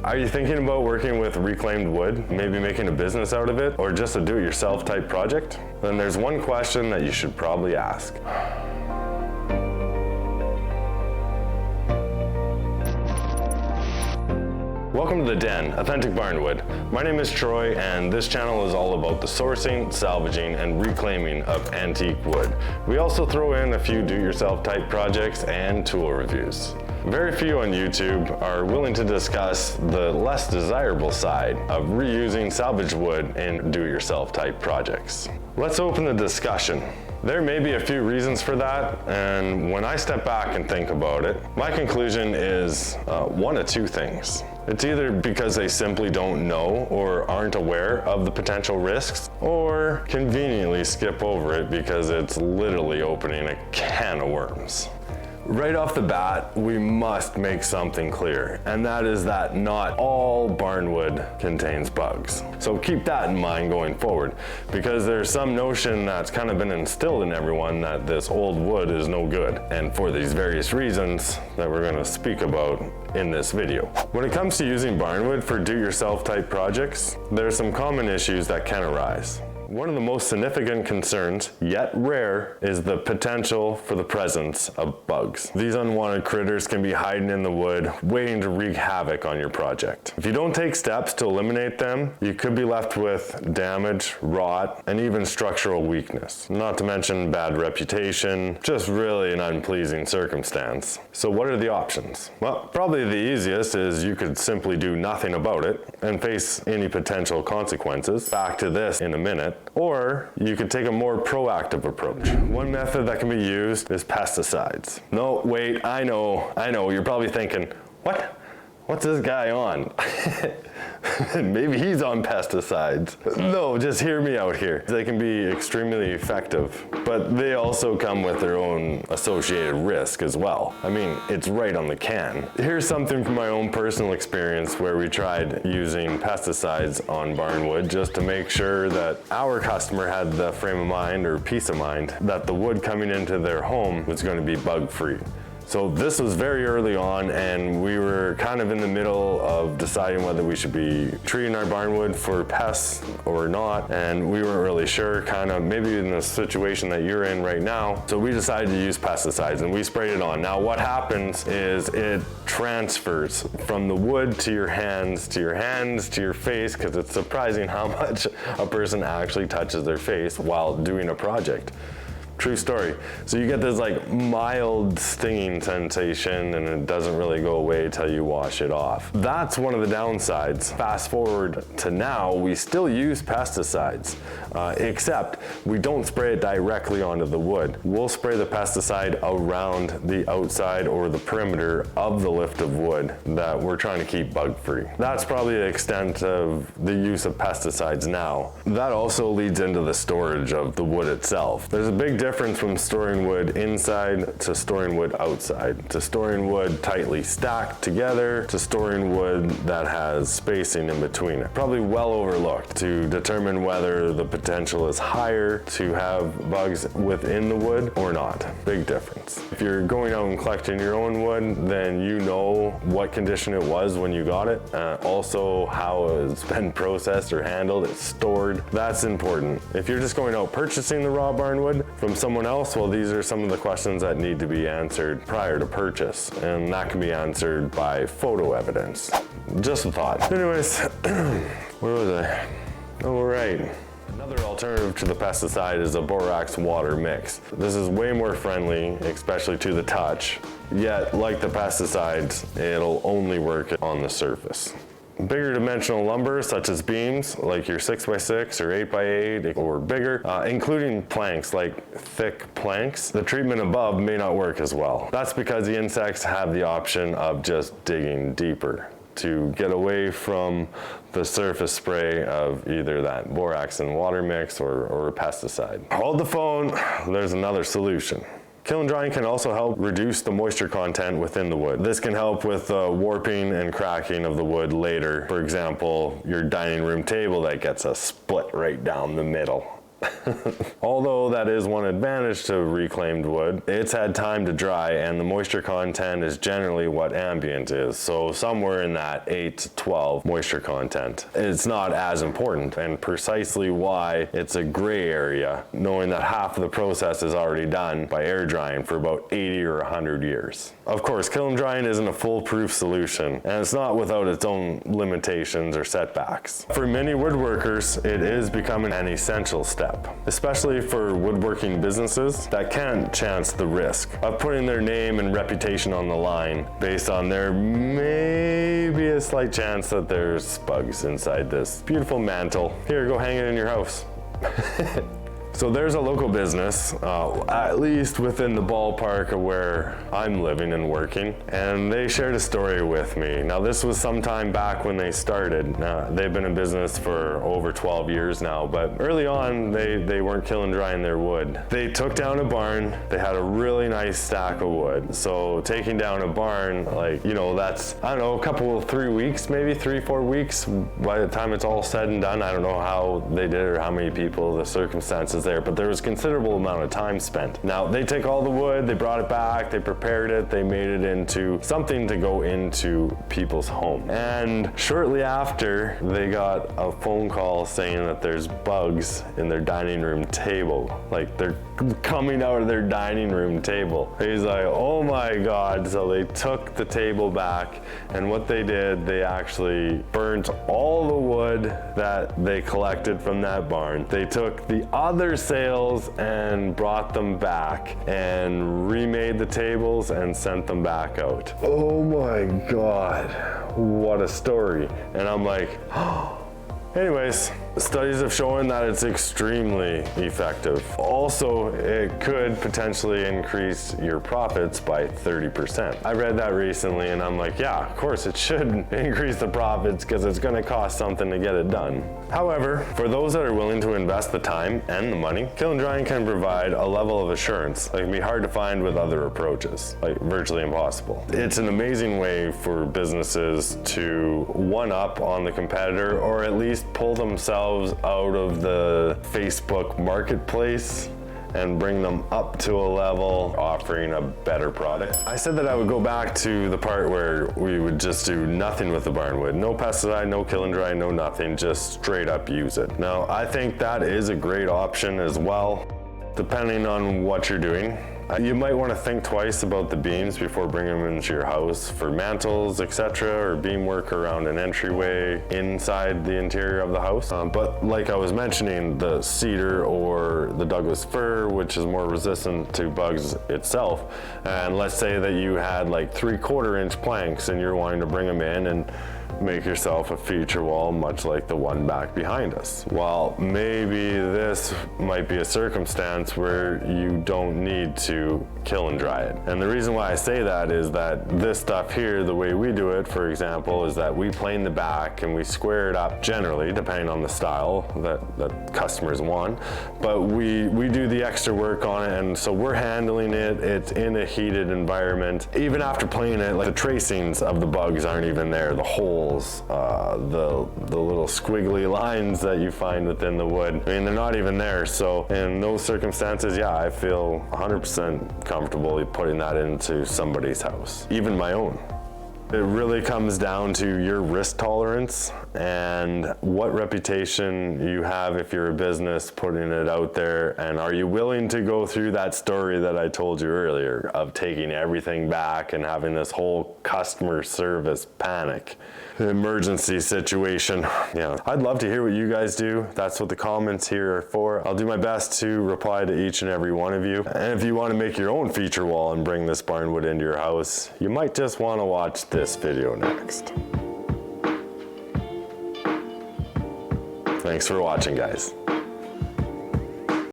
Are you thinking about working with reclaimed wood, maybe making a business out of it, or just a do-it-yourself type project? Then there's one question that you should probably ask. Welcome to The Den, Authentic Barnwood. My name is Troy, and this channel is all about the sourcing, salvaging, and reclaiming of antique wood. We also throw in a few do-it-yourself type projects and tool reviews. Very few on YouTube are willing to discuss the less desirable side of reusing salvaged wood in do-it-yourself type projects. Let's open the discussion. There may be a few reasons for that, and when I step back and think about it, my conclusion is one of two things. It's either because they simply don't know or aren't aware of the potential risks, or conveniently skip over it because it's literally opening a can of worms. Right off the bat, we must make something clear, and that is that not all barnwood contains bugs. So keep that in mind going forward, because there's some notion that's kind of been instilled in everyone that this old wood is no good, and for these various reasons that we're going to speak about in this video. When it comes to using barnwood for do-it-yourself type projects, there are some common issues that can arise. One of the most significant concerns, yet rare, is the potential for the presence of bugs. These unwanted critters can be hiding in the wood, waiting to wreak havoc on your project. If you don't take steps to eliminate them, you could be left with damage, rot, and even structural weakness. Not to mention bad reputation, just really an unpleasing circumstance. So what are the options? Well, probably the easiest is you could simply do nothing about it and face any potential consequences. Back to this in a minute. Or you could take a more proactive approach. One method that can be used is pesticides. No, wait, I know, you're probably thinking, what? What's this guy on? Maybe he's on pesticides. No, just hear me out here. They can be extremely effective, but they also come with their own associated risk as well. I mean, it's right on the can. Here's something from my own personal experience where we tried using pesticides on barnwood just to make sure that our customer had the frame of mind or peace of mind that the wood coming into their home was going to be bug-free. So this was very early on, and we were kind of in the middle of deciding whether we should be treating our barnwood for pests or not, and we weren't really sure, kind of maybe in the situation that you're in right now. So we decided to use pesticides, and we sprayed it on. Now what happens is it transfers from the wood to your hands, to your face, because it's surprising how much a person actually touches their face while doing a project. True story. So you get this like mild stinging sensation, and it doesn't really go away till you wash it off. That's one of the downsides. Fast forward to now, we still use pesticides, except we don't spray it directly onto the wood. We'll spray the pesticide around the outside or the perimeter of the lift of wood that we're trying to keep bug-free. That's probably the extent of the use of pesticides now. That also leads into the storage of the wood itself. There's a big difference from storing wood inside to storing wood outside, to storing wood tightly stacked together, to storing wood that has spacing in between it. Probably well overlooked to determine whether the potential is higher to have bugs within the wood or not. Big difference. If you're going out and collecting your own wood, then you know what condition it was when you got it, also how it's been processed or handled, it's stored. That's important. If you're just going out purchasing the raw barnwood from someone else, well, these are some of the questions that need to be answered prior to purchase, and that can be answered by photo evidence. Just a thought. Anyways, where was I? Oh, right. Another alternative to the pesticide is a borax water mix. This is way more friendly, especially to the touch, yet like the pesticides, it'll only work on the surface. Bigger dimensional lumber, such as beams, like your 6x6 or 8x8 or bigger, including planks, like thick planks, the treatment above may not work as well. That's because the insects have the option of just digging deeper to get away from the surface spray of either that borax and water mix or a pesticide. Hold the phone, there's another solution. Kiln drying can also help reduce the moisture content within the wood. This can help with warping and cracking of the wood later. For example, your dining room table that gets a split right down the middle. Although that is one advantage to reclaimed wood, it's had time to dry and the moisture content is generally what ambient is. So somewhere in that 8 to 12 moisture content. It's not as important, and precisely why it's a gray area, knowing that half of the process is already done by air drying for about 80 or 100 years. Of course, kiln drying isn't a foolproof solution, and it's not without its own limitations or setbacks. For many woodworkers, it is becoming an essential step, especially for woodworking businesses that can't chance the risk of putting their name and reputation on the line based on there may be a slight chance that there's bugs inside this beautiful mantle. Here, go hang it in your house. So there's a local business, at least within the ballpark of where I'm living and working, and they shared a story with me. Now this was some time back when they started. They've been in business for over 12 years now, but early on they weren't kiln drying their wood. They took down a barn. They had a really nice stack of wood. So taking down a barn, like, you know, that's, I don't know, 3 weeks, maybe 3-4 weeks by the time it's all said and done. I don't know how they did it or how many people, the circumstances there, but there was a considerable amount of time spent. Now they take all the wood, they brought it back, they prepared it, they made it into something to go into people's home. And shortly after, they got a phone call saying that there's bugs in their dining room table. Like, they're coming out of their dining room table. He's like, oh my God. So they took the table back, and what they did, they actually burnt all the wood that they collected from that barn. They took the other sales and brought them back and remade the tables and sent them back out. Oh my God, what a story. And I'm like, oh. Anyways, studies have shown that it's extremely effective. Also, it could potentially increase your profits by 30%. I read that recently and I'm like, yeah, of course it should increase the profits because it's gonna cost something to get it done. However, for those that are willing to invest the time and the money, kiln drying can provide a level of assurance that can be hard to find with other approaches, like virtually impossible. It's an amazing way for businesses to one-up on the competitor, or at least pull themselves out of the Facebook marketplace and bring them up to a level offering a better product. I said that I would go back to the part where we would just do nothing with the barnwood. No pesticide, no kiln dry, no nothing, just straight up use it. Now, I think that is a great option as well, depending on what you're doing. You might want to think twice about the beams before bringing them into your house for mantles, etc., or beam work around an entryway inside the interior of the house. But like I was mentioning, the cedar or the Douglas fir, which is more resistant to bugs itself, and let's say that you had like 3/4 inch planks and you're wanting to bring them in and make yourself a feature wall much like the one back behind us. Well, maybe this might be a circumstance where you don't need to kiln dry it. And the reason why I say that is that this stuff here, the way we do it, for example, is that we plane the back and we square it up generally, depending on the style that customers want. But we do the extra work on it, and so we're handling it. It's in a heated environment. Even after planing it, like the tracings of the bugs aren't even there. The holes, the little squiggly lines that you find within the wood, I mean, they're not even there. So in those circumstances, yeah, I feel 100% comfortable putting that into somebody's house, even my own. It really comes down to your risk tolerance and what reputation you have if you're a business putting it out there, and are you willing to go through that story that I told you earlier of taking everything back and having this whole customer service panic emergency situation. Yeah, I'd love to hear what you guys do. That's what the comments here are for. I'll do my best to reply to each and every one of you. And if you want to make your own feature wall and bring this barnwood into your house, you might just want to watch this video next. Thanks for watching, guys.